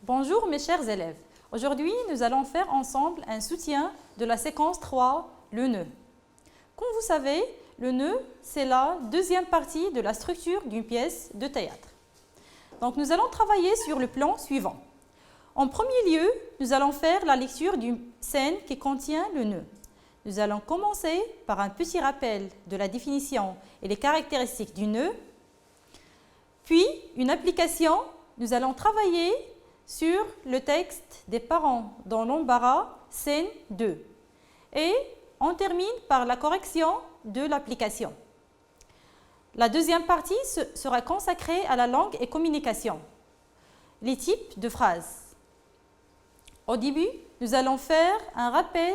Bonjour mes chers élèves. Aujourd'hui, nous allons faire ensemble un soutien de la séquence 3, le nœud. Comme vous savez, le nœud, c'est la deuxième partie de la structure d'une pièce de théâtre. Donc, nous allons travailler sur le plan suivant. En premier lieu, nous allons faire la lecture d'une scène qui contient le nœud. Nous allons commencer par un petit rappel de la définition et les caractéristiques du nœud. Puis, une application, nous allons travailler sur le texte des parents dans l'embarras, scène 2. Et on termine par la correction de l'application. La deuxième partie sera consacrée à la langue et communication. Les types de phrases. Au début, nous allons faire un rappel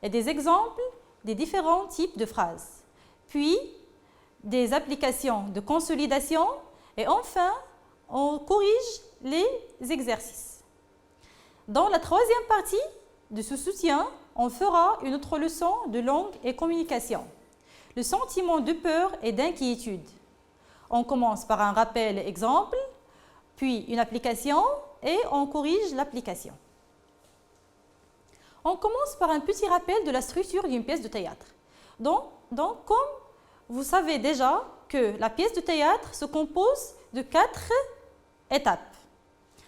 et des exemples des différents types de phrases. Puis, des applications de consolidation et enfin, on corrige les exercices. Dans la troisième partie de ce soutien, on fera une autre leçon de langue et communication. Le sentiment de peur et d'inquiétude. On commence par un rappel exemple, puis une application et on corrige l'application. On commence par un petit rappel de la structure d'une pièce de théâtre. Donc, comme vous savez déjà que la pièce de théâtre se compose de 4 étapes.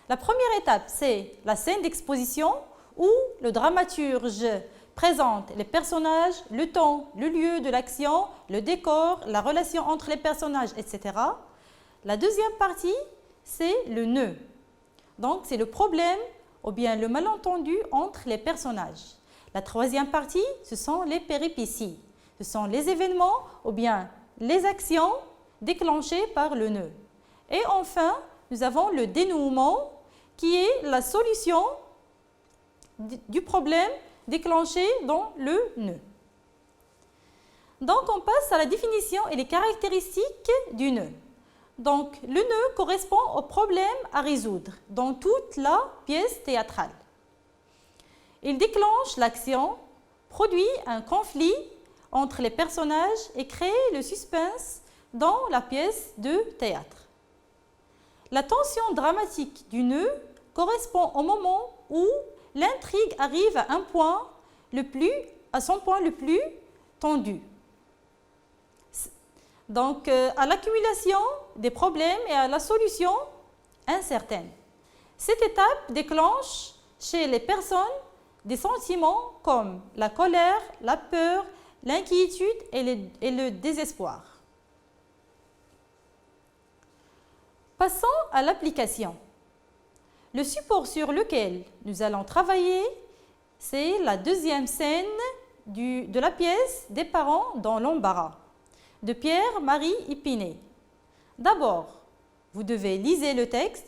La première étape, c'est la scène d'exposition où le dramaturge présente les personnages, le temps, le lieu de l'action, le décor, la relation entre les personnages, etc. La deuxième partie, c'est le nœud. Donc, c'est le problème ou bien le malentendu entre les personnages. La troisième partie, ce sont les péripéties. Ce sont les événements ou bien les actions déclenchées par le nœud. Et enfin, nous avons le dénouement qui est la solution du problème déclenché dans le nœud. Donc, on passe à la définition et les caractéristiques du nœud. Donc, le nœud correspond au problème à résoudre dans toute la pièce théâtrale. Il déclenche l'action, produit un conflit entre les personnages et crée le suspense dans la pièce de théâtre. La tension dramatique du nœud correspond au moment où l'intrigue arrive à son point le plus tendu. Donc, à l'accumulation des problèmes et à la solution incertaine. Cette étape déclenche chez les personnes des sentiments comme la colère, la peur, l'inquiétude et le désespoir. Passons à l'application. Le support sur lequel nous allons travailler, c'est la deuxième scène de la pièce des parents dans l'embarras, de Pierre-Marie Épinay. D'abord, vous devez lire le texte,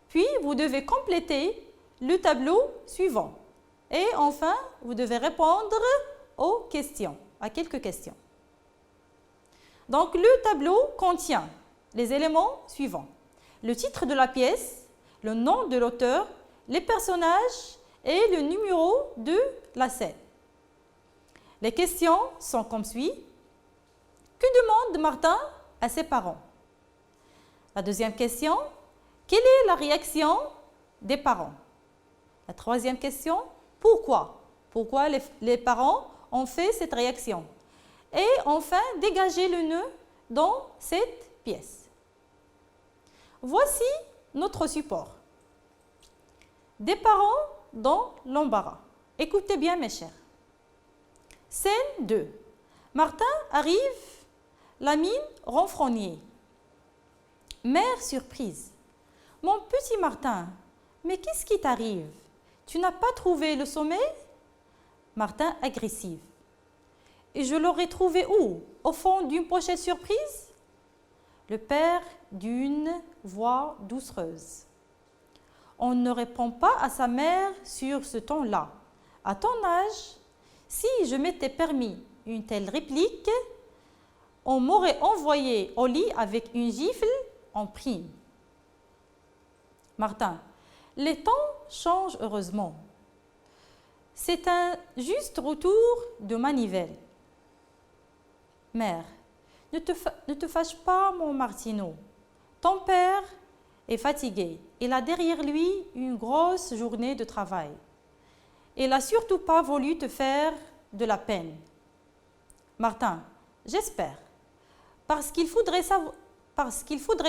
puis vous devez compléter le tableau suivant. Et enfin, vous devez répondre à quelques questions. Donc, le tableau contient les éléments suivants. Le titre de la pièce, le nom de l'auteur, les personnages et le numéro de la scène. Les questions sont comme suit. Que demande Martin à ses parents? La deuxième question, quelle est la réaction des parents? La troisième question, pourquoi? Pourquoi les parents ont fait cette réaction? Et enfin, dégager le nœud dans cette pièce. Voici notre support. Des parents dans l'embarras. Écoutez bien mes chers. Scène 2. Martin arrive, la mine renfrognée. Mère surprise. Mon petit Martin, mais qu'est-ce qui t'arrive? Tu n'as pas trouvé le sommeil? Martin agressif. Et je l'aurais trouvé où? Au fond d'une pochette surprise? Le père d'une voix doucereuse. On ne répond pas à sa mère sur ce ton-là. À ton âge, si je m'étais permis une telle réplique, on m'aurait envoyé au lit avec une gifle en prime. Martin, les temps changent heureusement. C'est un juste retour de manivelle. Mère, ne te fâche pas, mon Martineau. Ton père est fatigué. Il a derrière lui une grosse journée de travail. Il n'a surtout pas voulu te faire de la peine. Martin, j'espère. Parce qu'il faudrait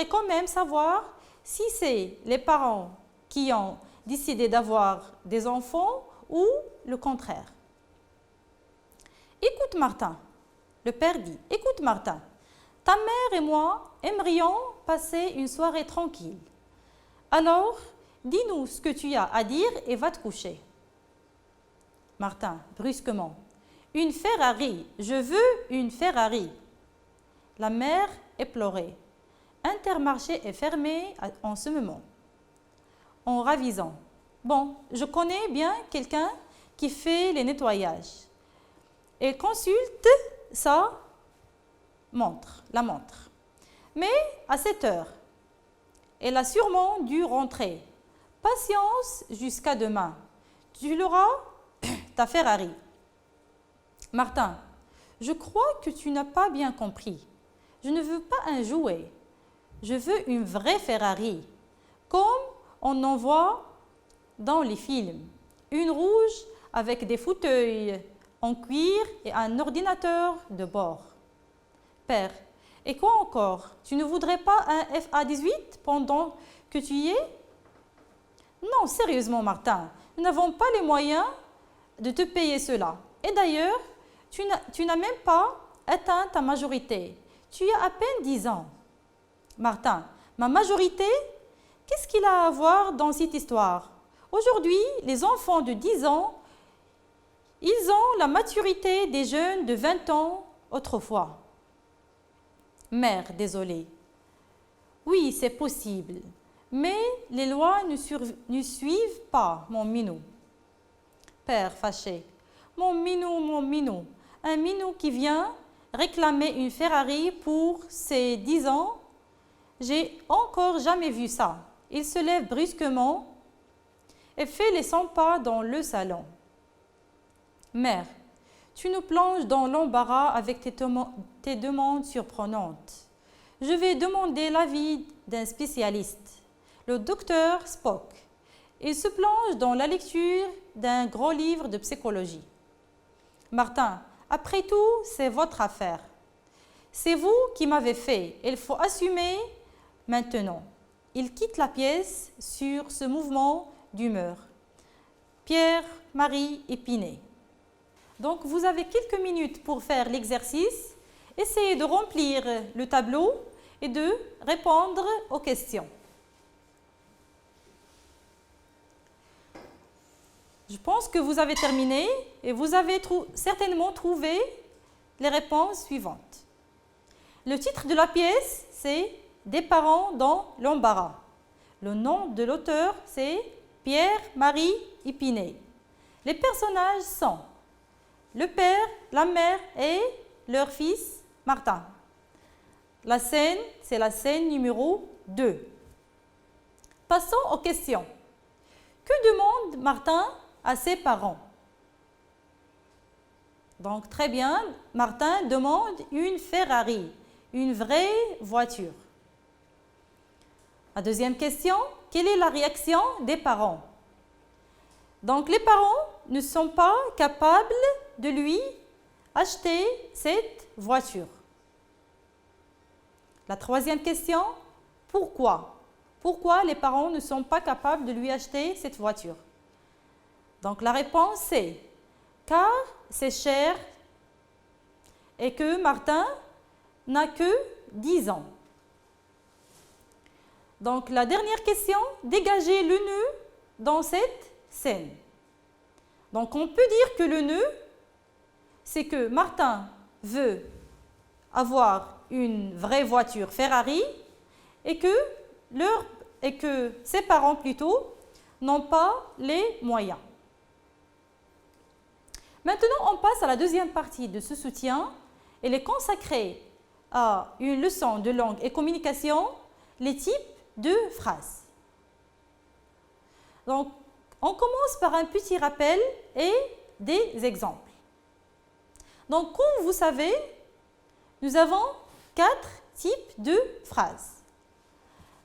quand même savoir si c'est les parents qui ont décidé d'avoir des enfants ou le contraire. Écoute Martin, le père dit, écoute Martin, ta mère et moi aimerions passer une soirée tranquille. Alors, dis-nous ce que tu as à dire et va te coucher. Martin, brusquement, une Ferrari, je veux une Ferrari. La mère éplorée. Intermarché est fermé en ce moment. En ravisant. Bon, je connais bien quelqu'un qui fait les nettoyages. Et consulte sa montre, la montre. Mais à 7 heures, elle a sûrement dû rentrer. Patience jusqu'à demain. Tu l'auras, ta Ferrari. Martin, je crois que tu n'as pas bien compris. Je ne veux pas un jouet. Je veux une vraie Ferrari, comme on en voit dans les films. Une rouge avec des fauteuils en cuir et un ordinateur de bord. Père, et quoi encore? Tu ne voudrais pas un FA18 pendant que tu y es? Non, sérieusement, Martin, nous n'avons pas les moyens de te payer cela. Et d'ailleurs, tu n'as même pas atteint ta majorité. Tu as à peine 10 ans. Martin, ma majorité, qu'est-ce qu'il a à voir dans cette histoire? Aujourd'hui, les enfants de 10 ans, ils ont la maturité des jeunes de 20 ans autrefois. Mère, désolée. Oui, c'est possible, mais les lois ne suivent pas, mon minou. Père fâché. Mon minou, un minou qui vient réclamer une Ferrari pour ses 10 ans. J'ai encore jamais vu ça. Il se lève brusquement et fait les 100 pas dans le salon. Mère, tu nous plonges dans l'embarras avec tes demandes surprenantes. Je vais demander l'avis d'un spécialiste, le docteur Spock. Il se plonge dans la lecture d'un gros livre de psychologie. Martin, après tout, c'est votre affaire. C'est vous qui m'avez fait. Il faut assumer maintenant. Il quitte la pièce sur ce mouvement d'humeur. Pierre-Marie Épinay. Donc, vous avez quelques minutes pour faire l'exercice. Essayez de remplir le tableau et de répondre aux questions. Je pense que vous avez terminé et vous avez certainement trouvé les réponses suivantes. Le titre de la pièce, c'est « Des parents dans l'embarras ». Le nom de l'auteur, c'est Pierre-Marie Épinay. Les personnages sont le père, la mère et leur fils Martin. La scène, c'est la scène numéro 2. Passons aux questions. Que demande Martin à ses parents? Donc, très bien, Martin demande une Ferrari, une vraie voiture. La deuxième question, quelle est la réaction des parents? Donc, les parents ne sont pas capables de lui acheter cette voiture. La troisième question, pourquoi? Pourquoi les parents ne sont pas capables de lui acheter cette voiture? Donc, la réponse c'est car c'est cher et que Martin n'a que 10 ans. Donc, la dernière question, dégagez le nœud dans cette scène. Donc, on peut dire que le nœud, c'est que Martin veut avoir une vraie voiture Ferrari et que ses parents plutôt n'ont pas les moyens. Maintenant, on passe à la deuxième partie de ce soutien. Elle est consacrée à une leçon de langue et communication, les types de phrases. Donc, on commence par un petit rappel et des exemples. Donc, comme vous savez, nous avons 4 types de phrases.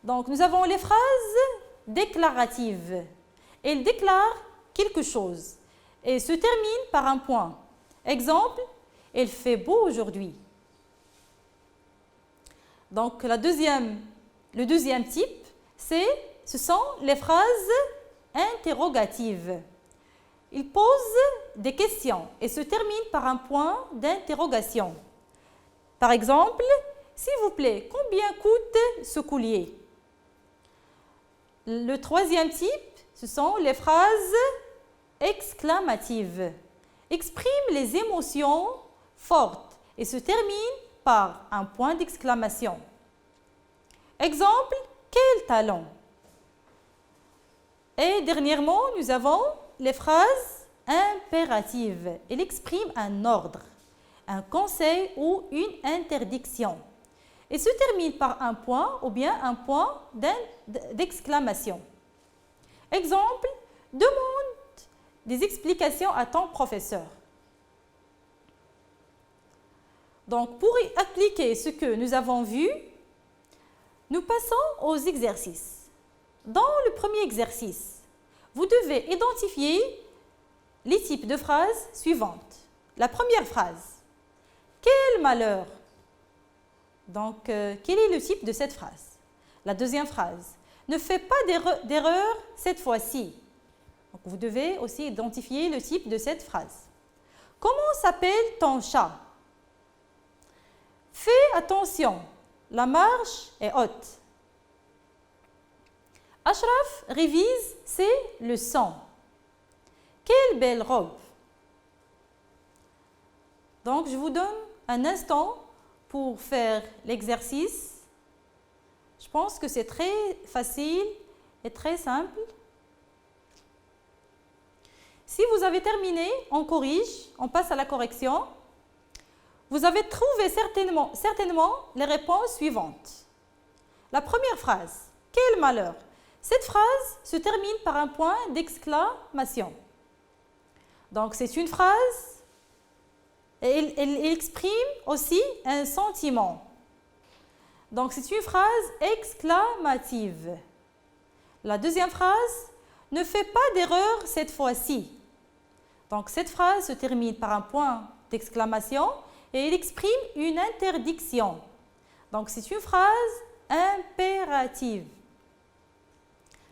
Donc, nous avons les phrases déclaratives. Elles déclarent quelque chose et se terminent par un point. Exemple, il fait beau aujourd'hui. Donc, le deuxième type, ce sont les phrases interrogatives. Ils posent des questions et se terminent par un point d'interrogation. Par exemple, s'il vous plaît, combien coûte ce collier? Le troisième type, ce sont les phrases exclamatives. Expriment les émotions fortes et se terminent par un point d'exclamation. Exemple, quel talent! Et dernièrement, nous avons les phrases impératives. Elles expriment un ordre, un conseil ou une interdiction. Et se terminent par un point ou bien un point d'exclamation. Exemple, demande des explications à ton professeur. Donc, pour y appliquer ce que nous avons vu, nous passons aux exercices. Dans le premier exercice, vous devez identifier les types de phrases suivantes. La première phrase, quel malheur! Donc, quel est le type de cette phrase? La deuxième phrase, ne fais pas d'erreur cette fois-ci. Donc, vous devez aussi identifier le type de cette phrase. Comment s'appelle ton chat? Fais attention, la marche est haute. Ashraf révise ses leçons. Quelle belle robe! Donc, je vous donne un instant pour faire l'exercice. Je pense que c'est très facile et très simple. Si vous avez terminé, on corrige, on passe à la correction. Vous avez trouvé certainement les réponses suivantes. La première phrase, quel malheur! Cette phrase se termine par un point d'exclamation. Donc, c'est une phrase, et elle exprime aussi un sentiment. Donc, c'est une phrase exclamative. La deuxième phrase, ne fais pas d'erreur cette fois-ci. Donc, cette phrase se termine par un point d'exclamation et elle exprime une interdiction. Donc, c'est une phrase impérative.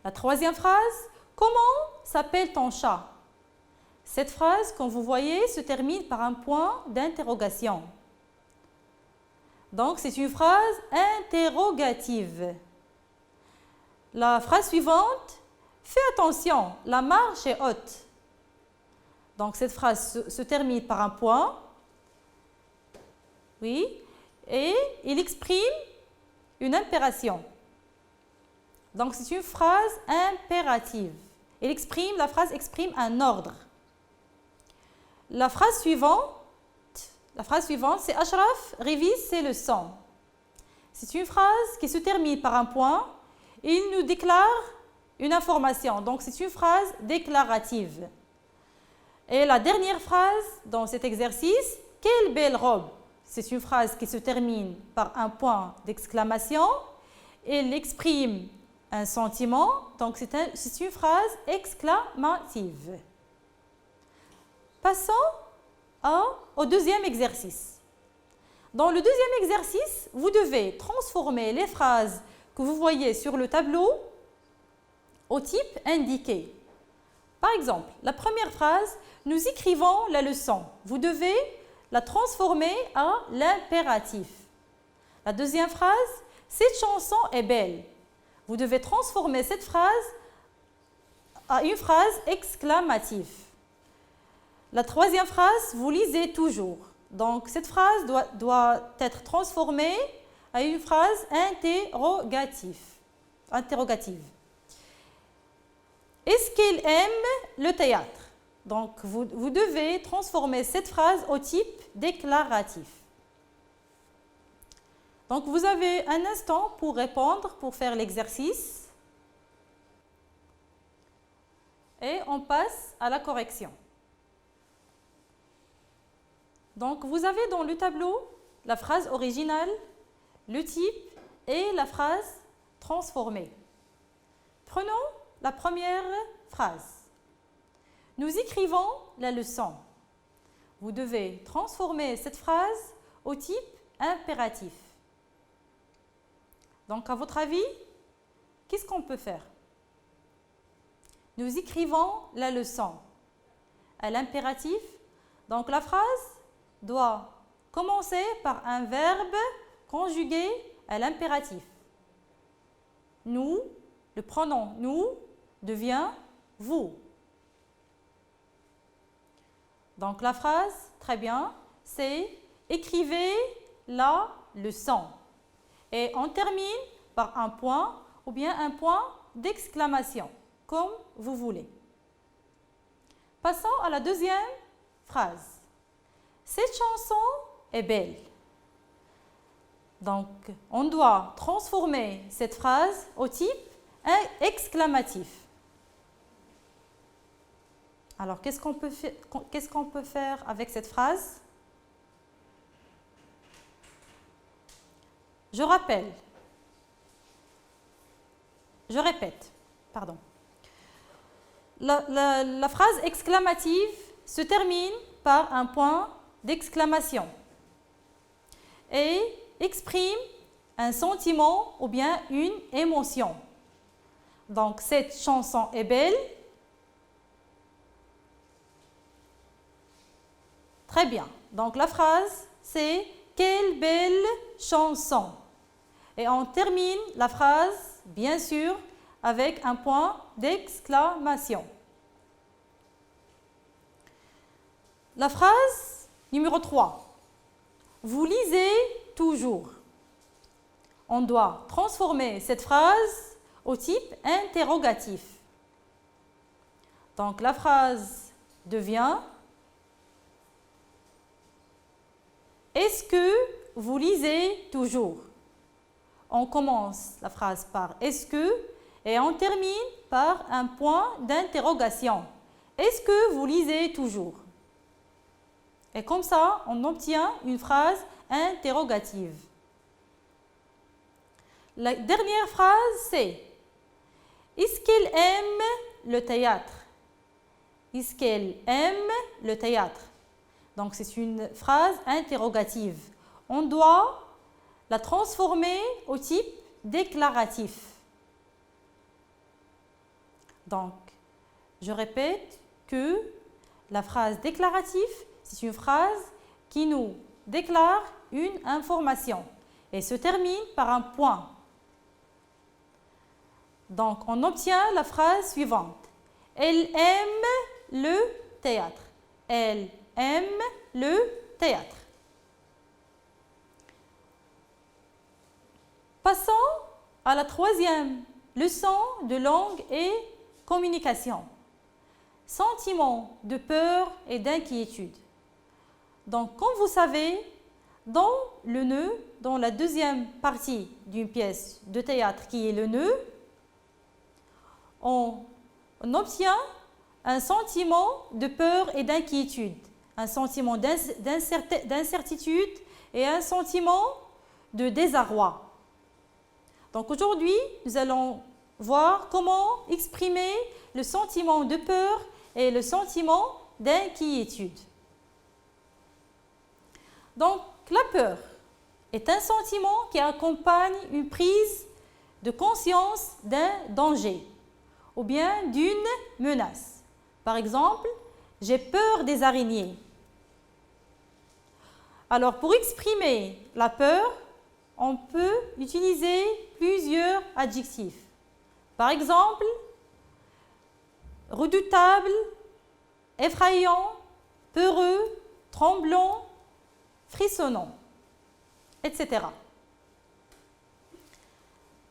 La troisième phrase, comment s'appelle ton chat? Cette phrase, comme vous voyez, se termine par un point d'interrogation. Donc, c'est une phrase interrogative. La phrase suivante, fais attention, la marche est haute. Donc, cette phrase se termine par un point. Oui, et il exprime une impération. Donc, c'est une phrase impérative. La phrase exprime un ordre. La phrase suivante, c'est Ashraf révise ses leçons. C'est une phrase qui se termine par un point et il nous déclare une information. Donc, c'est une phrase déclarative. Et la dernière phrase dans cet exercice, quelle belle robe! C'est une phrase qui se termine par un point d'exclamation. Elle exprime un sentiment, donc c'est une phrase exclamative. Passons au deuxième exercice. Dans le deuxième exercice, vous devez transformer les phrases que vous voyez sur le tableau au type indiqué. Par exemple, la première phrase, nous écrivons la leçon. Vous devez la transformer à l'impératif. La deuxième phrase, cette chanson est belle. Vous devez transformer cette phrase à une phrase exclamative. La troisième phrase, vous lisez toujours. Donc, cette phrase doit être transformée à une phrase interrogative. Est-ce qu'il aime le théâtre? Donc, vous devez transformer cette phrase au type déclaratif. Donc, vous avez un instant pour répondre, pour faire l'exercice. Et on passe à la correction. Donc, vous avez dans le tableau la phrase originale, le type et la phrase transformée. Prenons la première phrase. Nous écrivons la leçon. Vous devez transformer cette phrase au type impératif. Donc, à votre avis, qu'est-ce qu'on peut faire? Nous écrivons la leçon. À l'impératif, donc la phrase doit commencer par un verbe conjugué à l'impératif. Nous, le pronom nous devient vous. Donc la phrase, très bien, c'est écrivez la leçon. Et on termine par un point ou bien un point d'exclamation, comme vous voulez. Passons à la deuxième phrase. Cette chanson est belle. Donc, on doit transformer cette phrase au type exclamatif. Alors, qu'est-ce qu'on peut faire avec cette phrase? Je répète, pardon. La phrase exclamative se termine par un point d'exclamation et exprime un sentiment ou bien une émotion. Donc, cette chanson est belle. Très bien. Donc, la phrase, c'est « Quelle belle chanson !» Et on termine la phrase, bien sûr, avec un point d'exclamation. La phrase numéro 3. Vous lisez toujours. On doit transformer cette phrase au type interrogatif. Donc, la phrase devient « Est-ce que vous lisez toujours ?» On commence la phrase par « Est-ce que ?» et on termine par un point d'interrogation. Est-ce que vous lisez toujours? Et comme ça, on obtient une phrase interrogative. La dernière phrase, c'est « Est-ce qu'elle aime le théâtre ?» Est-ce qu'elle aime le théâtre? Donc, c'est une phrase interrogative. On doit la transformer au type déclaratif. Donc, je répète que la phrase déclarative, c'est une phrase qui nous déclare une information et se termine par un point. Donc, on obtient la phrase suivante. Elle aime le théâtre. Elle aime le théâtre. Passons à la troisième leçon de langue et communication. Sentiment de peur et d'inquiétude. Donc, comme vous savez, dans le nœud, dans la deuxième partie d'une pièce de théâtre qui est le nœud, on obtient un sentiment de peur et d'inquiétude, un sentiment d'incertitude et un sentiment de désarroi. Donc aujourd'hui, nous allons voir comment exprimer le sentiment de peur et le sentiment d'inquiétude. Donc, la peur est un sentiment qui accompagne une prise de conscience d'un danger ou bien d'une menace. Par exemple, j'ai peur des araignées. Alors, pour exprimer la peur, on peut utiliser plusieurs adjectifs. Par exemple, redoutable, effrayant, peureux, tremblant, frissonnant, etc.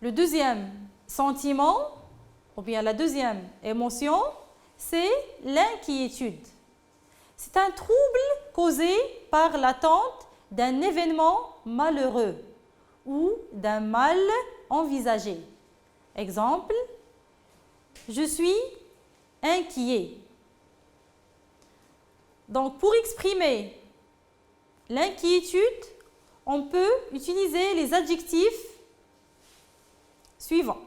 Le deuxième sentiment, ou bien la deuxième émotion, c'est l'inquiétude. C'est un trouble causé par l'attente d'un événement malheureux ou d'un mal envisagé. Exemple, je suis inquiet. Donc, pour exprimer l'inquiétude, on peut utiliser les adjectifs suivants.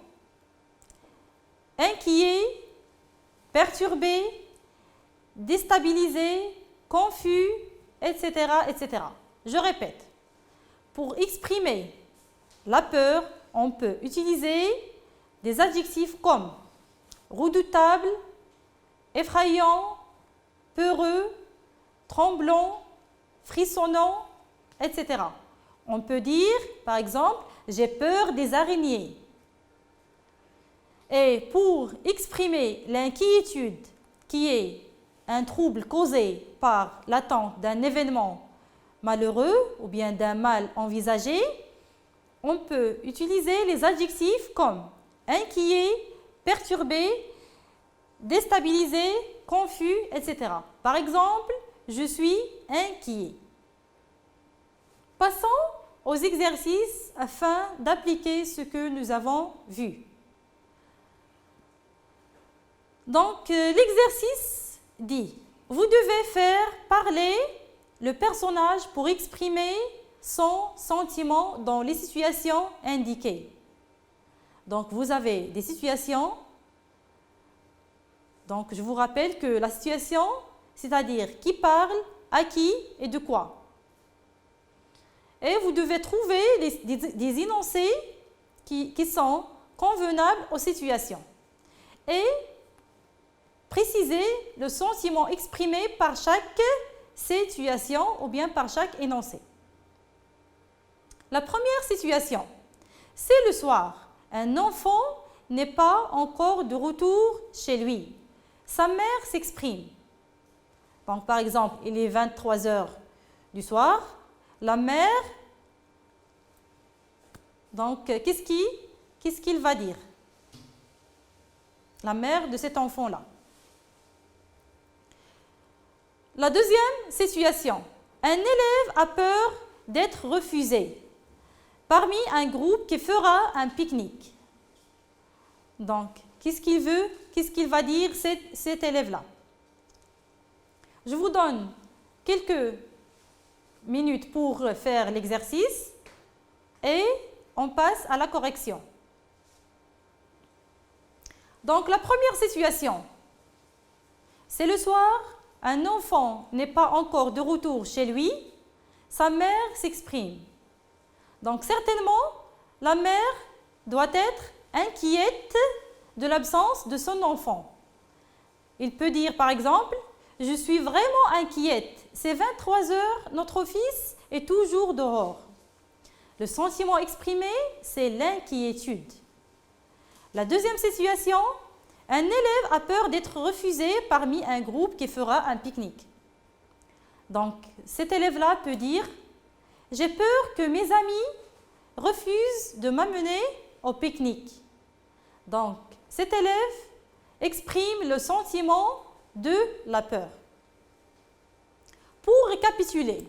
Inquiet, perturbé, déstabilisé, confus, etc., etc. Je répète. Pour exprimer la peur, on peut utiliser des adjectifs comme redoutable, effrayant, peureux, tremblant, frissonnant, etc. On peut dire, par exemple, j'ai peur des araignées. Et pour exprimer l'inquiétude qui est un trouble causé par l'attente d'un événement malheureux ou bien d'un mal envisagé, on peut utiliser les adjectifs comme inquiet, perturbé, déstabilisé, confus, etc. Par exemple, je suis inquiet. Passons aux exercices afin d'appliquer ce que nous avons vu. Donc, l'exercice dit, vous devez faire parler le personnage pour exprimer son sentiment dans les situations indiquées. Donc, vous avez des situations. Donc, je vous rappelle que la situation, c'est-à-dire qui parle, à qui et de quoi. Et vous devez trouver des énoncés qui sont convenables aux situations. Et préciser le sentiment exprimé par chaque situation ou bien par chaque énoncé. La première situation, c'est le soir. Un enfant n'est pas encore de retour chez lui. Sa mère s'exprime. Donc, par exemple, il est 23 heures du soir. La mère, donc, qu'est-ce qu'il va dire? La mère de cet enfant-là. La deuxième situation. Un élève a peur d'être refusé parmi un groupe qui fera un pique-nique. Donc, qu'est-ce qu'il veut? Qu'est-ce qu'il va dire cet élève-là? Je vous donne quelques minutes pour faire l'exercice et on passe à la correction. Donc, la première situation, c'est le soir, un enfant n'est pas encore de retour chez lui, sa mère s'exprime. Donc, certainement, la mère doit être inquiète de l'absence de son enfant. Il peut dire, par exemple, « Je suis vraiment inquiète. C'est 23 heures, notre fils est toujours dehors. » Le sentiment exprimé, c'est l'inquiétude. La deuxième situation, un élève a peur d'être refusé parmi un groupe qui fera un pique-nique. Donc, cet élève-là peut dire « J'ai peur que mes amis refusent de m'amener au pique-nique. » Donc, cet élève exprime le sentiment de la peur. Pour récapituler,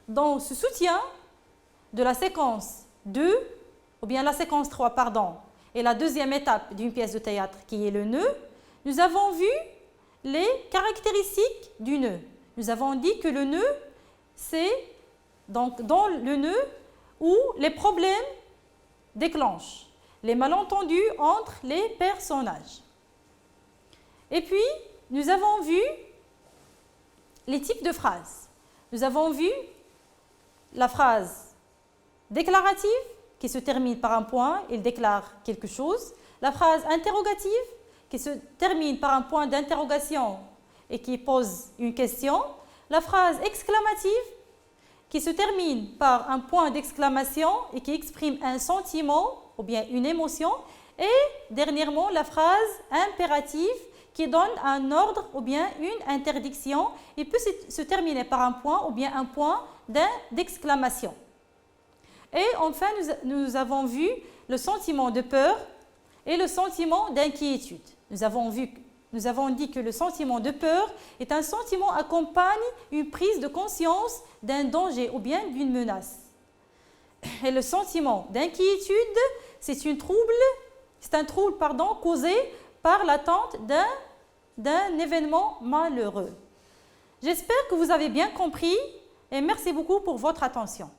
dans ce soutien de la séquence 2, ou bien la séquence 3, pardon, et la deuxième étape d'une pièce de théâtre qui est le nœud, nous avons vu les caractéristiques du nœud. Nous avons dit que le nœud, c'est donc dans le nœud où les problèmes déclenchent, les malentendus entre les personnages. Et puis, nous avons vu les types de phrases. Nous avons vu la phrase déclarative qui se termine par un point, il déclare quelque chose. La phrase interrogative qui se termine par un point d'interrogation et qui pose une question. La phrase exclamative qui se termine par un point d'exclamation et qui exprime un sentiment ou bien une émotion. Et dernièrement, la phrase impérative qui donne un ordre ou bien une interdiction. Il peut se terminer par un point ou bien un point d'exclamation. Et enfin, nous avons vu le sentiment de peur et le sentiment d'inquiétude. Nous avons vu nous avons dit que le sentiment de peur est un sentiment qui accompagne une prise de conscience d'un danger ou bien d'une menace. Et le sentiment d'inquiétude, c'est un trouble causé par l'attente d'un événement malheureux. J'espère que vous avez bien compris et merci beaucoup pour votre attention.